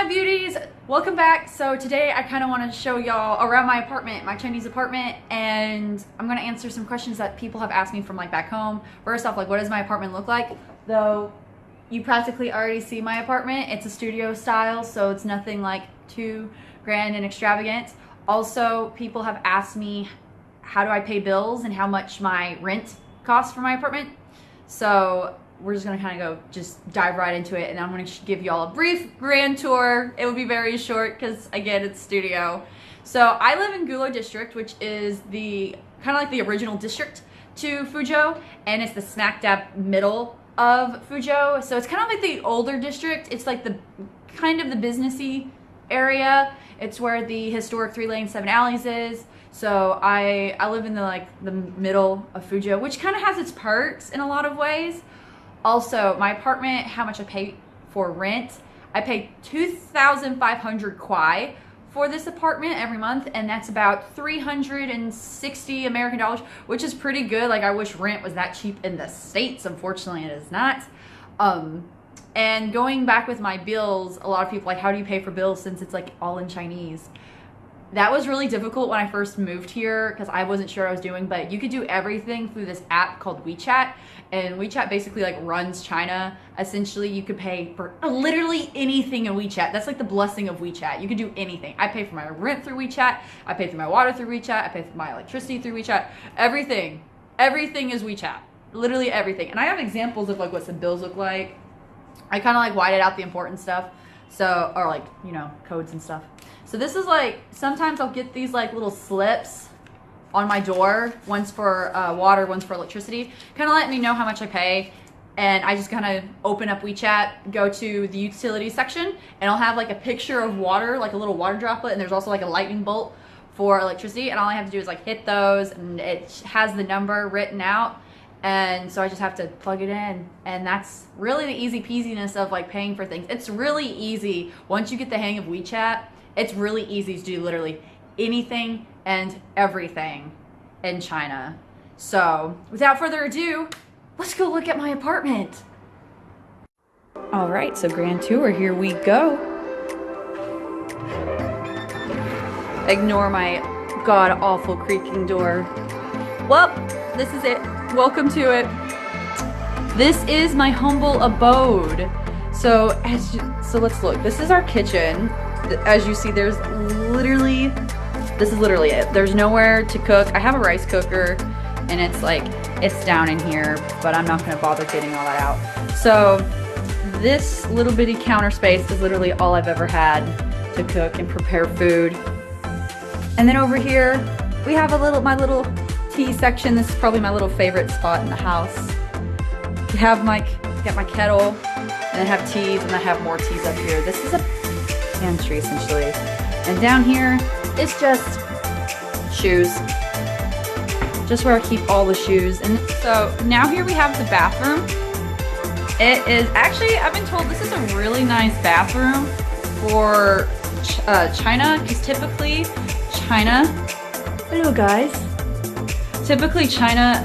my beauties, welcome back. So today I kind of want to show y'all around my apartment, my Chinese apartment, and I'm going to answer some questions that people have asked me from like back home. First off, like, what does my apartment look like? Though you practically already see my apartment. It's a studio style, so it's nothing like too grand and extravagant. Also, people have asked me how do I pay bills and how much my rent costs for my apartment. So we're just gonna kind of go just dive right into it, and I'm gonna give y'all a brief grand tour. It will be very short because again, it's studio. So I live in Gulo district, which is the kind of like the original district to Fuzhou, and it's the smack dab middle of Fuzhou. So it's kind of like the older district. It's like the kind of the businessy area. It's where the historic 3-lane 7 alleys is. So I live in the middle of Fuzhou, which kind of has its perks in a lot of ways. Also, my apartment, how much I pay for rent, I pay 2,500 kwai for this apartment every month, and that's about 360 American dollars, which is pretty good. Like, I wish rent was that cheap in the States. Unfortunately, it is not. And going back with my bills, a lot of people like, how do you pay for bills since it's like all in Chinese? That was really difficult when I first moved here because I wasn't sure what I was doing, but you could do everything through this app called WeChat, and WeChat basically like runs China. Essentially, you could pay for literally anything in WeChat. That's like the blessing of WeChat. You could do anything. I pay for my rent through WeChat. I pay for my water through WeChat. I pay for my electricity through WeChat. Everything is WeChat. Literally everything. And I have examples of like what some bills look like. I kind of like whited out the important stuff. So, or like, you know, codes and stuff. So this is like, sometimes I'll get these like little slips on my door, one's for water, one's for electricity, kind of let me know how much I pay. And I just kind of open up WeChat, go to the utilities section, and I'll have like a picture of water, like a little water droplet, and there's also like a lightning bolt for electricity, and all I have to do is like hit those, and it has the number written out. And so I just have to plug it in, and that's really the easy peasiness of like paying for things. It's really easy once you get the hang of WeChat. It's really easy to do literally anything and everything in China. So without further ado, let's go look at my apartment. All right, so grand tour, here we go. Ignore my god-awful creaking door. Well, this is it. Welcome to it. This is my humble abode. So let's look. This is our kitchen. As you see, this is literally it. There's nowhere to cook. I have a rice cooker, and it's down in here, but I'm not gonna bother getting all that out. So this little bitty counter space is literally all I've ever had to cook and prepare food. And then over here, we have my little tea section. This is probably my little favorite spot in the house. You have got my kettle, and I have teas, and I have more teas up here. This is a pantry essentially. And down here is just shoes. Just where I keep all the shoes. And so now here we have the bathroom. It is actually, I've been told this is a really nice bathroom for China, because typically China, hello guys. Typically China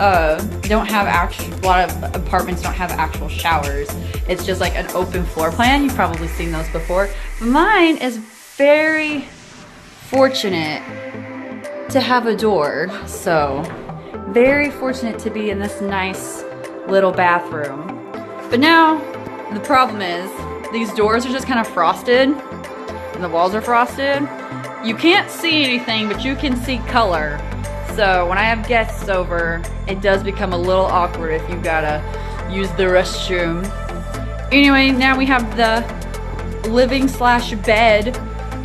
don't have a lot of apartments don't have actual showers. It's just like an open floor plan. You've probably seen those before. But mine is very fortunate to have a door. So very fortunate to be in this nice little bathroom. But now the problem is these doors are just kind of frosted and the walls are frosted. You can't see anything, but you can see color. So when I have guests over, it does become a little awkward if you gotta use the restroom. Anyway, now we have the living/bed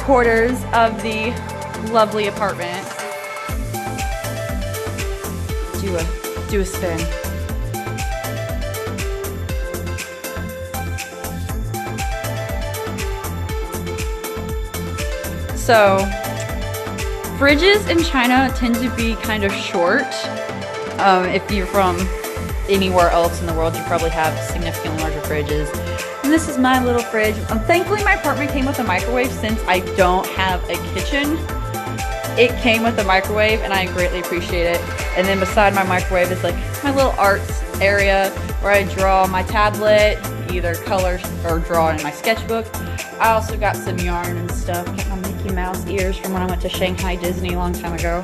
quarters of the lovely apartment. Do a spin. So fridges in China tend to be kind of short. If you're from anywhere else in the world, you probably have significantly larger fridges. And this is my little fridge. Thankfully, my apartment came with a microwave since I don't have a kitchen. It came with a microwave, and I greatly appreciate it. And then beside my microwave is like my little arts area where I draw my tablet, either color or draw in my sketchbook. I also got some yarn and stuff. Got my Mickey Mouse ears from when I went to Shanghai Disney a long time ago.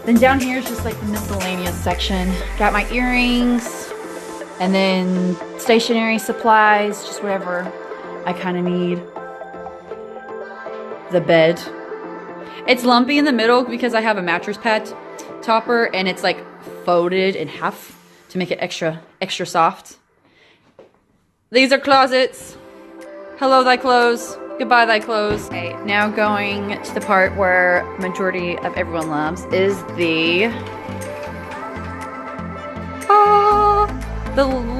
Then down here is just like the miscellaneous section. Got my earrings, and then stationery supplies, just whatever I kind of need. The bed. It's lumpy in the middle because I have a mattress pad topper, and it's like folded in half to make it extra soft. These are closets. Hello, thy clothes. Goodbye, thy clothes. Okay, now going to the part where majority of everyone loves is the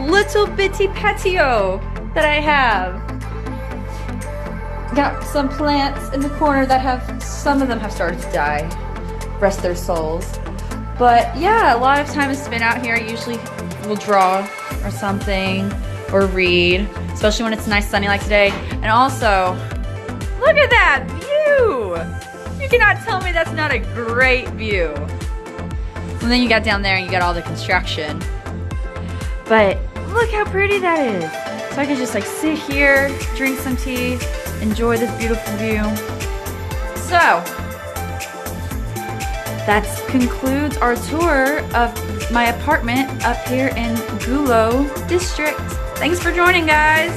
little bitty patio that I have. Got some plants in the corner that have, some of them have started to die. Rest their souls. But yeah, a lot of time is spent out here. I usually will draw or something or read, especially when it's nice sunny like today. And also, look at that view! You cannot tell me that's not a great view. And then you got down there and you got all the construction. But look how pretty that is. So I could just like sit here, drink some tea, enjoy this beautiful view. So, that concludes our tour of my apartment up here in Gulo District. Thanks for joining, guys.